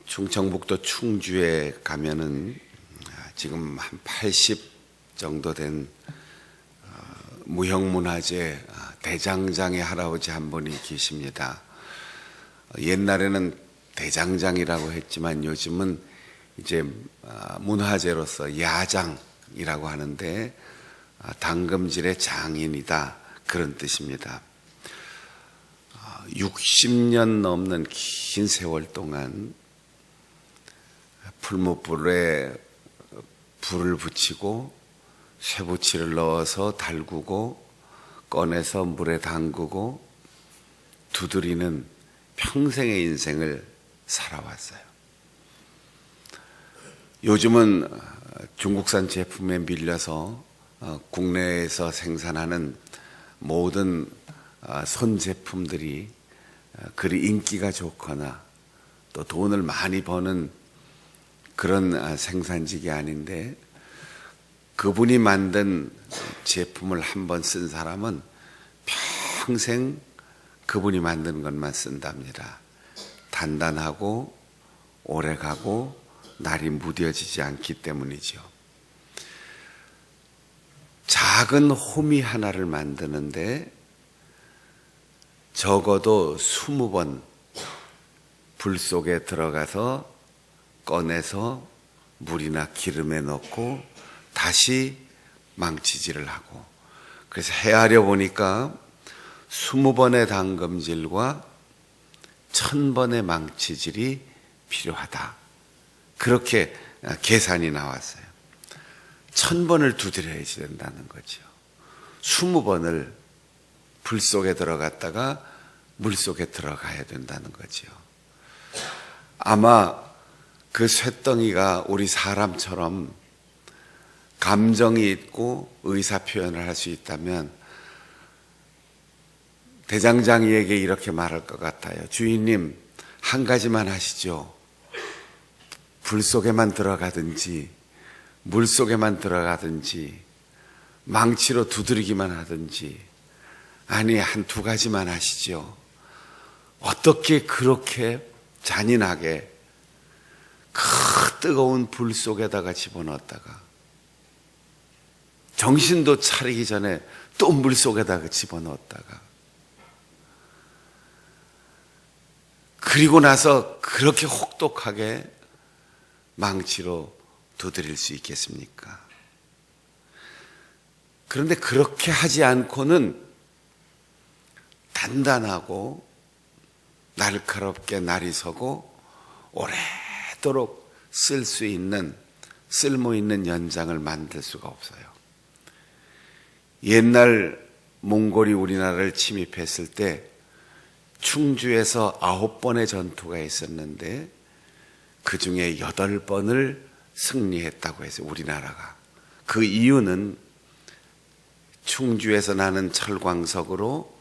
충청북도 충주에 가면은 지금 한 80 정도 된 무형문화재 대장장의 할아버지 한 분이 계십니다. 옛날에는 대장장이라고 했지만 요즘은 이제 문화재로서 야장이라고 하는데 당금질의 장인이다, 그런 뜻입니다. 60년 넘는 긴 세월 동안 풀무불에 불을 붙이고 쇠붙이를 넣어서 달구고 꺼내서 물에 담그고 두드리는 평생의 인생을 살아왔어요. 요즘은 중국산 제품에 밀려서 국내에서 생산하는 모든 손 제품들이 그리 인기가 좋거나 또 돈을 많이 버는 그런 생산직이 아닌데, 그분이 만든 제품을 한번 쓴 사람은 평생 그분이 만든 것만 쓴답니다. 단단하고 오래가고 날이 무뎌지지 않기 때문이죠. 작은 호미 하나를 만드는데 적어도 20번 불 속에 들어가서 꺼내서 물이나 기름에 넣고 다시 망치질을 하고, 그래서 헤아려 보니까 20번의 당금질과 1000번의 망치질이 필요하다, 그렇게 계산이 나왔어요. 1000번을 두드려야 된다는 거죠. 20번을 불 속에 들어갔다가 물 속에 들어가야 된다는 거죠. 아마 그 쇳덩이가 우리 사람처럼 감정이 있고 의사 표현을 할 수 있다면 대장장이에게 이렇게 말할 것 같아요. 주인님, 한 가지만 하시죠. 불 속에만 들어가든지 물 속에만 들어가든지 망치로 두드리기만 하든지, 아니 한 두 가지만 하시죠. 어떻게 그렇게 잔인하게 그 뜨거운 불 속에다가 집어넣었다가 정신도 차리기 전에 또 물 속에다가 집어넣었다가, 그리고 나서 그렇게 혹독하게 망치로 두드릴 수 있겠습니까? 그런데 그렇게 하지 않고는 단단하고 날카롭게 날이 서고 오래도록 쓸 수 있는 쓸모 있는 연장을 만들 수가 없어요. 옛날 몽골이 우리나라를 침입했을 때 충주에서 9번의 전투가 있었는데 그 중에 8번을 승리했다고 해서 우리나라가, 그 이유는 충주에서 나는 철광석으로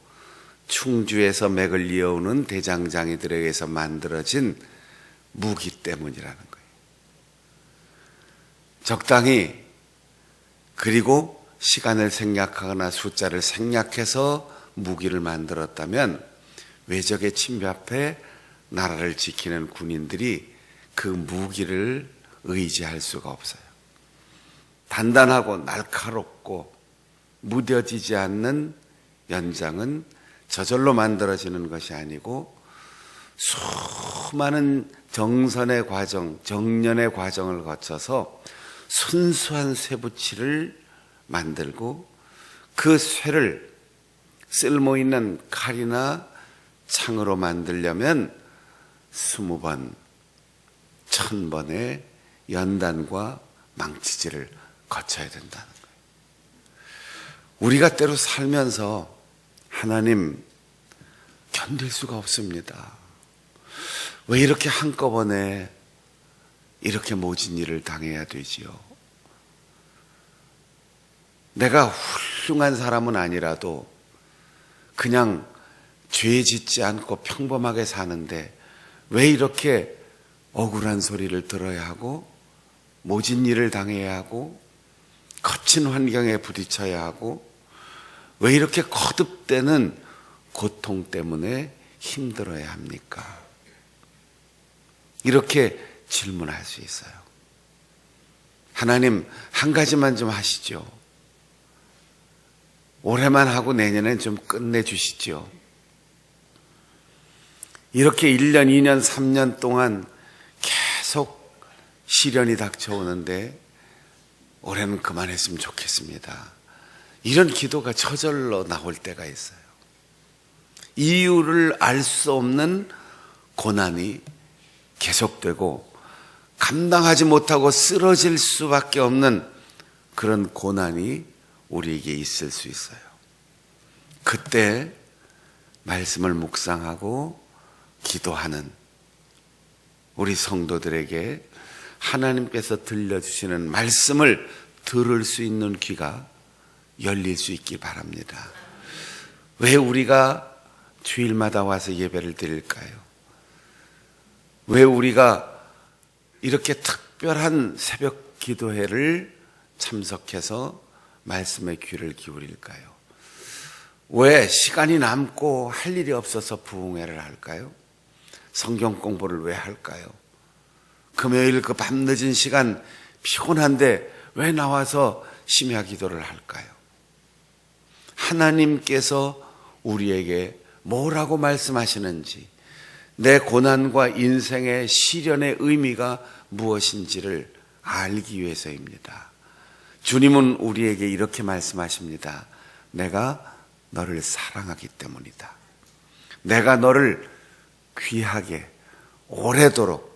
충주에서 맥을 이어오는 대장장이들에 의해서 만들어진 무기 때문이라는 거예요. 적당히, 그리고 시간을 생략하거나 숫자를 생략해서 무기를 만들었다면 외적의 침입 앞에 나라를 지키는 군인들이 그 무기를 의지할 수가 없어요. 단단하고 날카롭고 무뎌지지 않는 연장은 저절로 만들어지는 것이 아니고 수많은 정선의 과정, 정련의 과정을 거쳐서 순수한 쇠붙이를 만들고, 그 쇠를 쓸모있는 칼이나 창으로 만들려면 20번, 1000번의 연단과 망치질을 거쳐야 된다는 거예요. 우리가 때로 살면서 하나님 견딜 수가 없습니다. 왜 이렇게 한꺼번에 이렇게 모진 일을 당해야 되지요? 내가 훌륭한 사람은 아니라도 그냥 죄 짓지 않고 평범하게 사는데 왜 이렇게 억울한 소리를 들어야 하고 모진 일을 당해야 하고 거친 환경에 부딪혀야 하고 왜 이렇게 거듭되는 고통 때문에 힘들어야 합니까? 이렇게 질문할 수 있어요. 하나님, 한 가지만 좀 하시죠. 올해만 하고 내년엔 좀 끝내주시죠. 이렇게 1년, 2년, 3년 동안 계속 시련이 닥쳐오는데 올해는 그만했으면 좋겠습니다. 이런 기도가 저절로 나올 때가 있어요. 이유를 알 수 없는 고난이 계속되고 감당하지 못하고 쓰러질 수밖에 없는 그런 고난이 우리에게 있을 수 있어요. 그때 말씀을 묵상하고 기도하는 우리 성도들에게 하나님께서 들려주시는 말씀을 들을 수 있는 귀가 열릴 수 있길 바랍니다. 왜 우리가 주일마다 와서 예배를 드릴까요? 왜 우리가 이렇게 특별한 새벽 기도회를 참석해서 말씀의 귀를 기울일까요? 왜 시간이 남고 할 일이 없어서 부흥회를 할까요? 성경 공부를 왜 할까요? 금요일 그 밤늦은 시간 피곤한데 왜 나와서 심야 기도를 할까요? 하나님께서 우리에게 뭐라고 말씀하시는지, 내 고난과 인생의 시련의 의미가 무엇인지를 알기 위해서입니다. 주님은 우리에게 이렇게 말씀하십니다. 내가 너를 사랑하기 때문이다. 내가 너를 귀하게 오래도록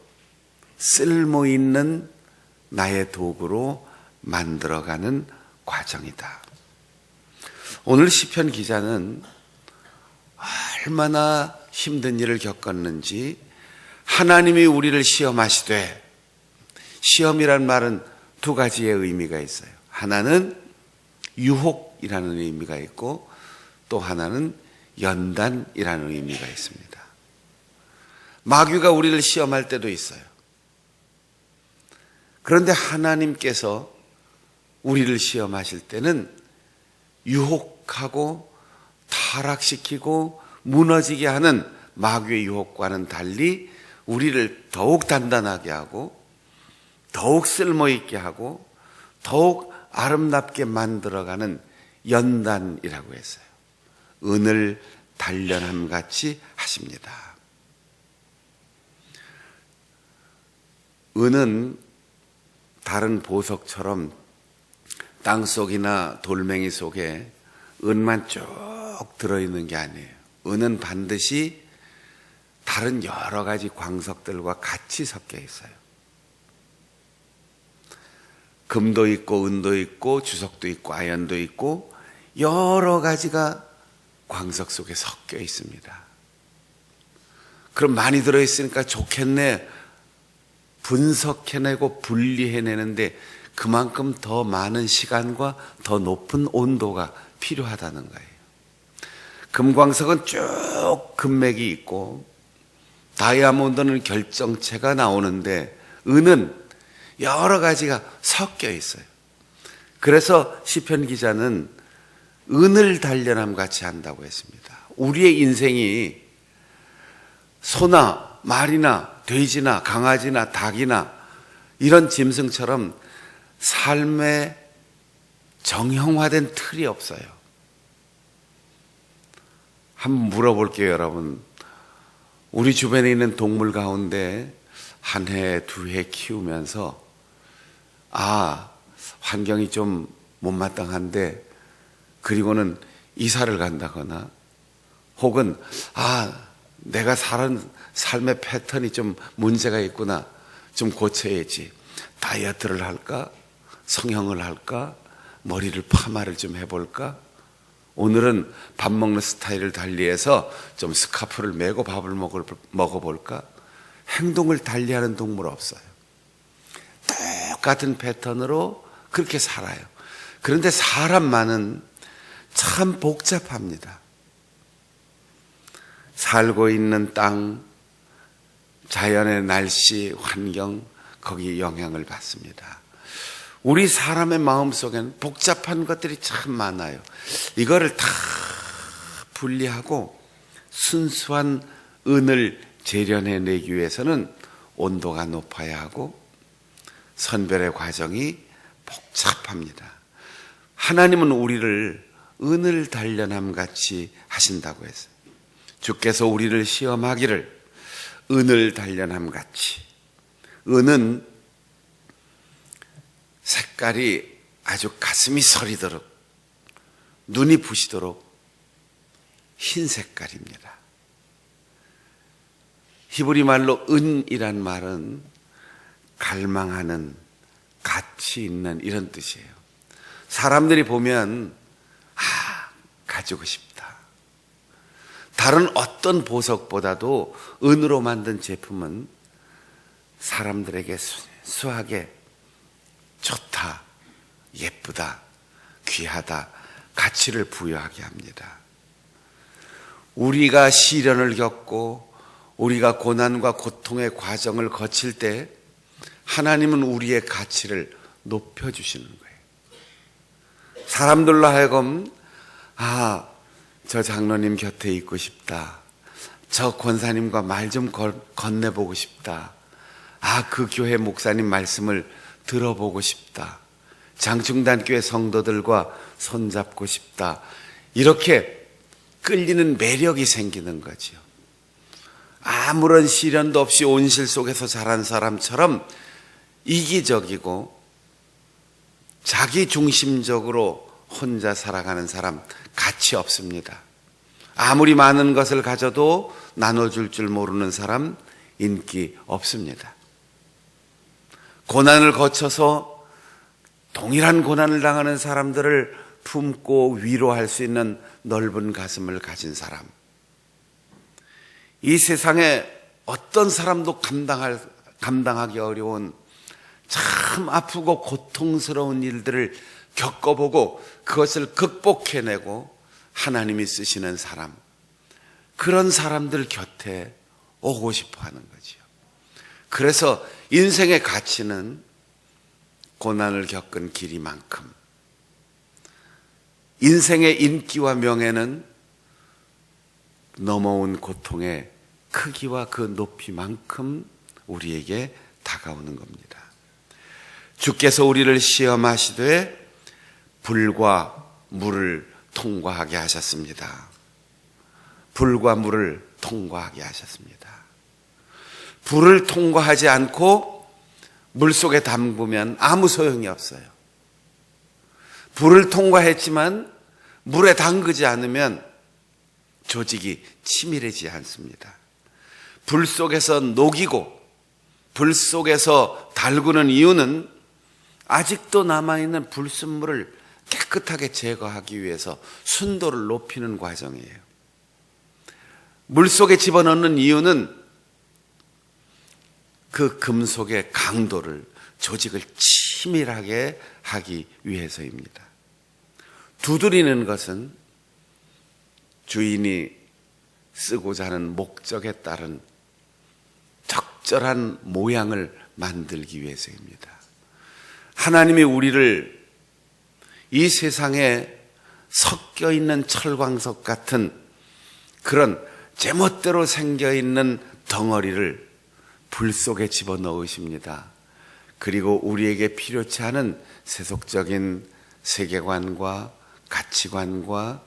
쓸모있는 나의 도구로 만들어가는 과정이다. 오늘 시편 기자는 얼마나 힘든 일을 겪었는지 하나님이 우리를 시험하시되, 시험이란 말은 두 가지의 의미가 있어요. 하나는 유혹이라는 의미가 있고 또 하나는 연단이라는 의미가 있습니다. 마귀가 우리를 시험할 때도 있어요. 그런데 하나님께서 우리를 시험하실 때는 유혹하고 타락시키고 무너지게 하는 마귀의 유혹과는 달리 우리를 더욱 단단하게 하고 더욱 쓸모있게 하고 더욱 아름답게 만들어가는 연단이라고 했어요. 은을 단련함 같이 하십니다. 은은 다른 보석처럼 땅속이나 돌멩이 속에 은만 쭉 들어있는 게 아니에요. 은은 반드시 다른 여러 가지 광석들과 같이 섞여 있어요. 금도 있고 은도 있고 주석도 있고 아연도 있고 여러 가지가 광석 속에 섞여 있습니다. 그럼 많이 들어있으니까 좋겠네. 분석해내고 분리해내는데 그만큼 더 많은 시간과 더 높은 온도가 필요하다는 거예요. 금광석은 쭉 금맥이 있고 다이아몬드는 결정체가 나오는데 은은 여러 가지가 섞여 있어요. 그래서 시편 기자는 은을 단련함 같이 한다고 했습니다. 우리의 인생이 소나 말이나 돼지나 강아지나 닭이나 이런 짐승처럼 삶의 정형화된 틀이 없어요. 한번 물어볼게요, 여러분. 우리 주변에 있는 동물 가운데 한 해, 두 해 키우면서 환경이 좀 못마땅한데 그리고는 이사를 간다거나 혹은 내가 사는 삶의 패턴이 좀 문제가 있구나, 좀 고쳐야지, 다이어트를 할까, 성형을 할까, 머리를 파마를 좀 해볼까, 오늘은 밥 먹는 스타일을 달리해서 좀 스카프를 메고 밥을 먹어볼까. 행동을 달리하는 동물 없어요. 똑같은 패턴으로 그렇게 살아요. 그런데 사람만은 참 복잡합니다. 살고 있는 땅, 자연의 날씨, 환경, 거기에 영향을 받습니다. 우리 사람의 마음속에는 복잡한 것들이 참 많아요. 이거를 다 분리하고 순수한 은을 재련해내기 위해서는 온도가 높아야 하고 선별의 과정이 복잡합니다. 하나님은 우리를 은을 단련함 같이 하신다고 했어요. 주께서 우리를 시험하기를 은을 단련함 같이. 은은 색깔이 아주 가슴이 서리도록, 눈이 부시도록 흰 색깔입니다. 히브리 말로 은이란 말은 갈망하는, 가치 있는 이런 뜻이에요. 사람들이 보면 가지고 싶다. 다른 어떤 보석보다도 은으로 만든 제품은 사람들에게 수하게 좋다, 예쁘다, 귀하다, 가치를 부여하게 합니다. 우리가 시련을 겪고 우리가 고난과 고통의 과정을 거칠 때 하나님은 우리의 가치를 높여주시는 거예요. 사람들로 하여금 저 장로님 곁에 있고 싶다. 저 권사님과 말 좀 건네보고 싶다. 그 교회 목사님 말씀을 들어보고 싶다. 장충단교회 성도들과 손잡고 싶다. 이렇게 끌리는 매력이 생기는 거죠. 아무런 시련도 없이 온실 속에서 자란 사람처럼 이기적이고 자기 중심적으로 혼자 살아가는 사람 가치 없습니다. 아무리 많은 것을 가져도 나눠줄 줄 모르는 사람 인기 없습니다. 고난을 거쳐서 동일한 고난을 당하는 사람들을 품고 위로할 수 있는 넓은 가슴을 가진 사람, 이 세상에 어떤 사람도 감당하기 어려운 참 아프고 고통스러운 일들을 겪어보고 그것을 극복해내고 하나님이 쓰시는 사람, 그런 사람들 곁에 오고 싶어 하는 거죠. 그래서 인생의 가치는 고난을 겪은 길이만큼, 인생의 인기와 명예는 넘어온 고통의 크기와 그 높이만큼 우리에게 다가오는 겁니다. 주께서 우리를 시험하시되 불과 물을 통과하게 하셨습니다. 불과 물을 통과하게 하셨습니다. 불을 통과하지 않고 물속에 담그면 아무 소용이 없어요. 불을 통과했지만 물에 담그지 않으면 조직이 치밀해지지 않습니다. 불 속에서 녹이고 불 속에서 달구는 이유는 아직도 남아있는 불순물을 깨끗하게 제거하기 위해서 순도를 높이는 과정이에요. 물 속에 집어넣는 이유는 그 금속의 강도를, 조직을 치밀하게 하기 위해서입니다. 두드리는 것은 주인이 쓰고자 하는 목적에 따른 적절한 모양을 만들기 위해서입니다. 하나님이 우리를 이 세상에 섞여 있는 철광석 같은 그런 제멋대로 생겨 있는 덩어리를 불 속에 집어넣으십니다. 그리고 우리에게 필요치 않은 세속적인 세계관과 가치관과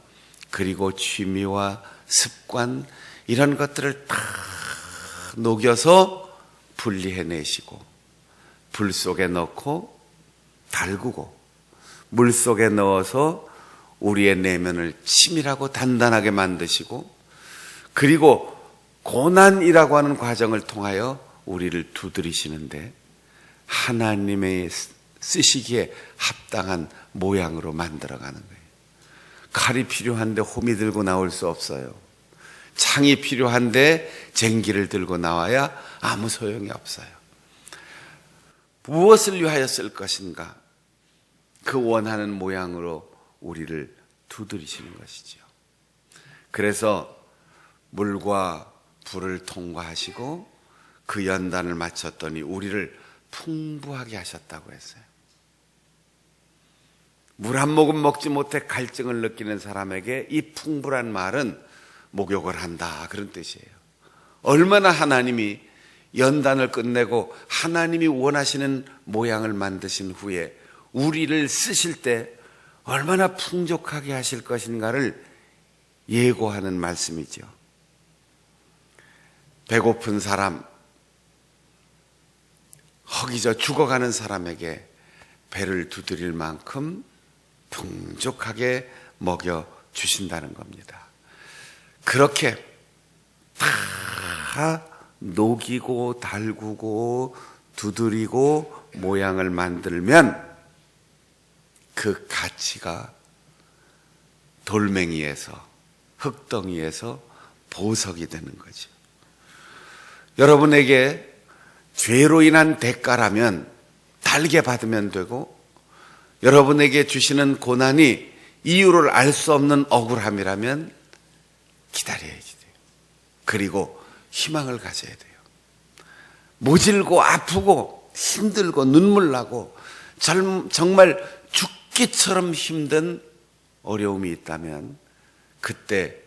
그리고 취미와 습관, 이런 것들을 다 녹여서 분리해내시고 불 속에 넣고 달구고 물 속에 넣어서 우리의 내면을 치밀하고 단단하게 만드시고, 그리고 고난이라고 하는 과정을 통하여 우리를 두드리시는데 하나님의 쓰시기에 합당한 모양으로 만들어가는 거예요. 칼이 필요한데 홈이 들고 나올 수 없어요. 창이 필요한데 쟁기를 들고 나와야 아무 소용이 없어요. 무엇을 위하여 쓸 것인가? 그 원하는 모양으로 우리를 두드리시는 것이죠. 그래서 물과 불을 통과하시고 그 연단을 마쳤더니 우리를 풍부하게 하셨다고 했어요. 물 한 모금 먹지 못해 갈증을 느끼는 사람에게 이 풍부란 말은 목욕을 한다, 그런 뜻이에요. 얼마나 하나님이 연단을 끝내고 하나님이 원하시는 모양을 만드신 후에 우리를 쓰실 때 얼마나 풍족하게 하실 것인가를 예고하는 말씀이죠. 배고픈 사람, 허기져 죽어가는 사람에게 배를 두드릴 만큼 풍족하게 먹여 주신다는 겁니다. 그렇게 다 녹이고 달구고 두드리고 모양을 만들면 그 가치가 돌멩이에서, 흙덩이에서 보석이 되는 거죠. 여러분에게 죄로 인한 대가라면 달게 받으면 되고, 여러분에게 주시는 고난이 이유를 알 수 없는 억울함이라면 기다려야지 돼요. 그리고 희망을 가져야 돼요. 모질고 아프고 힘들고 눈물 나고 정말 죽기처럼 힘든 어려움이 있다면 그때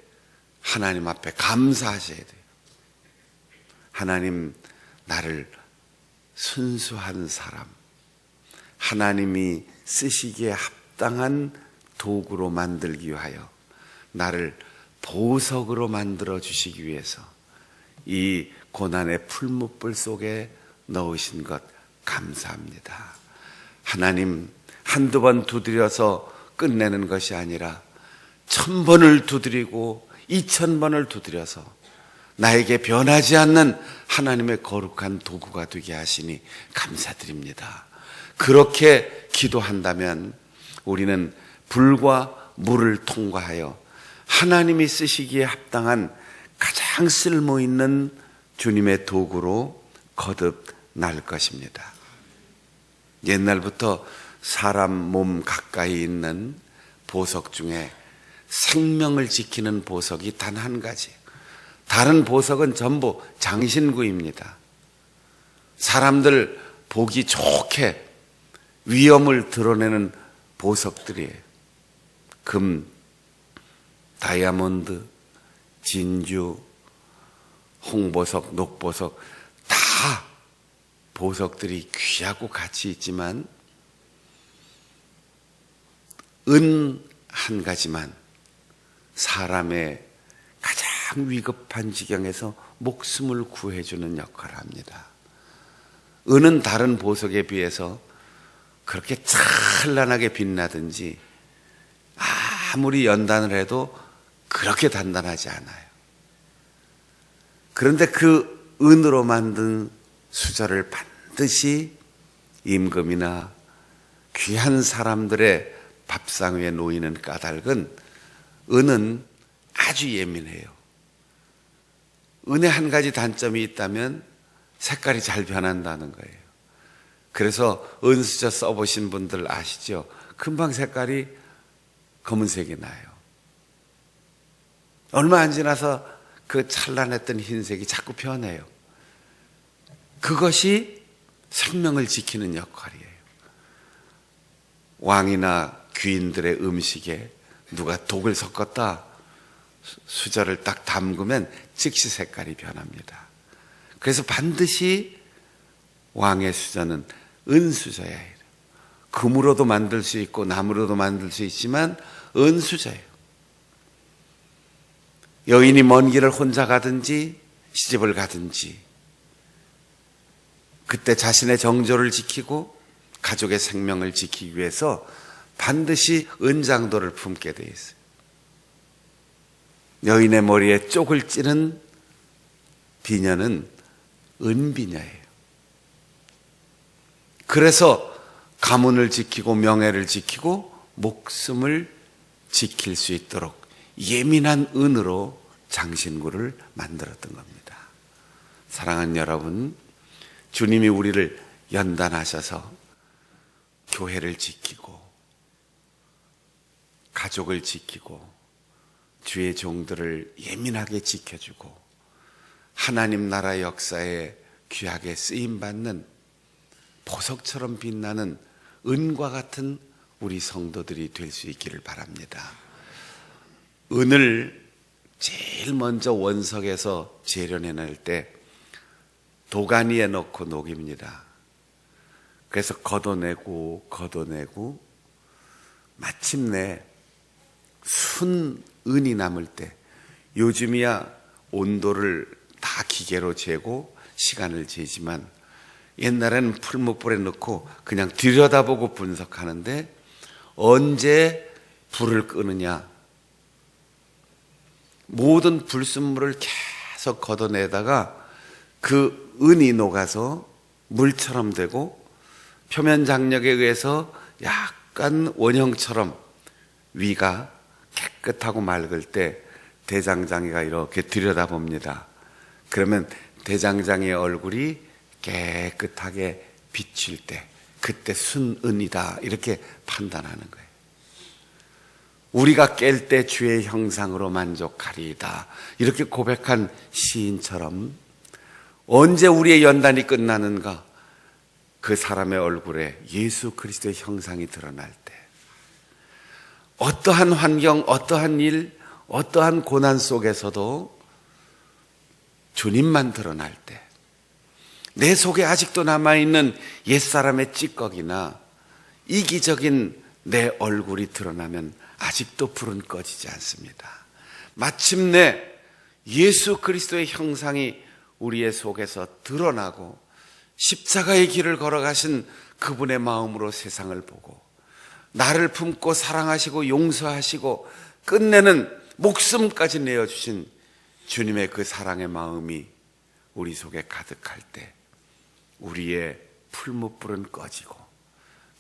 하나님 앞에 감사하셔야 돼요. 하나님, 나를 순수한 사람, 하나님이 쓰시기에 합당한 도구로 만들기 위하여 나를 보석으로 만들어 주시기 위해서 이 고난의 풀무불 속에 넣으신 것 감사합니다. 하나님, 한두 번 두드려서 끝내는 것이 아니라 1000번을 두드리고 2000번을 두드려서 나에게 변하지 않는 하나님의 거룩한 도구가 되게 하시니 감사드립니다. 그렇게 기도한다면 우리는 불과 물을 통과하여 하나님이 쓰시기에 합당한 가장 쓸모있는 주님의 도구로 거듭날 것입니다. 옛날부터 사람 몸 가까이 있는 보석 중에 생명을 지키는 보석이 단 한 가지, 다른 보석은 전부 장신구입니다. 사람들 보기 좋게 위엄을 드러내는 보석들이에요. 금, 다이아몬드, 진주, 홍보석, 녹보석 다 보석들이 귀하고 가치 있지만 은 한 가지만 사람의 가장 위급한 지경에서 목숨을 구해주는 역할을 합니다. 은은 다른 보석에 비해서 그렇게 찬란하게 빛나든지 아무리 연단을 해도 그렇게 단단하지 않아요. 그런데 그 은으로 만든 수저를 반드시 임금이나 귀한 사람들의 밥상 위에 놓이는 까닭은 은은 아주 예민해요. 은의 한 가지 단점이 있다면 색깔이 잘 변한다는 거예요. 그래서 은수저 써보신 분들 아시죠? 금방 색깔이 검은색이 나요. 얼마 안 지나서 그 찬란했던 흰색이 자꾸 변해요. 그것이 생명을 지키는 역할이에요. 왕이나 귀인들의 음식에 누가 독을 섞었다, 수저를 딱 담그면 즉시 색깔이 변합니다. 그래서 반드시 왕의 수저는 은수저야 해요. 금으로도 만들 수 있고 나무로도 만들 수 있지만 은수저예요. 여인이 먼 길을 혼자 가든지 시집을 가든지 그때 자신의 정조를 지키고 가족의 생명을 지키기 위해서 반드시 은장도를 품게 돼 있어요. 여인의 머리에 쪽을 찌는 비녀는 은비녀예요. 그래서 가문을 지키고 명예를 지키고 목숨을 지킬 수 있도록 예민한 은으로 장신구를 만들었던 겁니다. 사랑하는 여러분, 주님이 우리를 연단하셔서 교회를 지키고 가족을 지키고 주의 종들을 예민하게 지켜주고 하나님 나라 역사에 귀하게 쓰임받는 보석처럼 빛나는 은과 같은 우리 성도들이 될 수 있기를 바랍니다. 은을 제일 먼저 원석에서 재련해낼 때 도가니에 넣고 녹입니다. 그래서 걷어내고 마침내 순은이 남을 때, 요즘이야 온도를 다 기계로 재고 시간을 재지만 옛날에는 풀무불에 넣고 그냥 들여다보고 분석하는데, 언제 불을 끄느냐, 모든 불순물을 계속 걷어내다가 그 은이 녹아서 물처럼 되고 표면 장력에 의해서 약간 원형처럼 위가 깨끗하고 맑을 때 대장장이가 이렇게 들여다봅니다. 그러면 대장장이의 얼굴이 깨끗하게 비칠 때 그때 순은이다, 이렇게 판단하는 거예요. 우리가 깰 때 주의 형상으로 만족하리이다, 이렇게 고백한 시인처럼 언제 우리의 연단이 끝나는가? 그 사람의 얼굴에 예수 그리스도의 형상이 드러날 때, 어떠한 환경, 어떠한 일, 어떠한 고난 속에서도 주님만 드러날 때, 내 속에 아직도 남아있는 옛사람의 찌꺼기나 이기적인 내 얼굴이 드러나면 아직도 불은 꺼지지 않습니다. 마침내 예수 그리스도의 형상이 우리의 속에서 드러나고 십자가의 길을 걸어가신 그분의 마음으로 세상을 보고 나를 품고 사랑하시고 용서하시고 끝내는 목숨까지 내어주신 주님의 그 사랑의 마음이 우리 속에 가득할 때 우리의 풀무불은 꺼지고,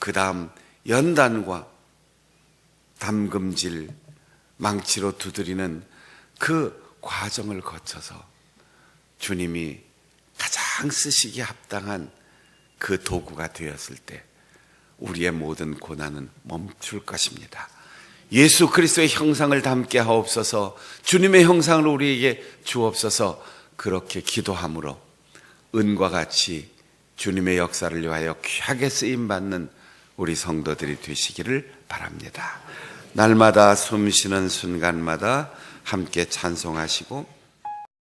그 다음 연단과 담금질, 망치로 두드리는 그 과정을 거쳐서 주님이 가장 쓰시기에 합당한 그 도구가 되었을 때 우리의 모든 고난은 멈출 것입니다. 예수 그리스도의 형상을 담게 하옵소서, 주님의 형상을 우리에게 주옵소서. 그렇게 기도함으로 은과 같이 주님의 역사를 위하여 귀하게 쓰임받는 우리 성도들이 되시기를 바랍니다. 날마다 숨쉬는 순간마다 함께 찬송하시고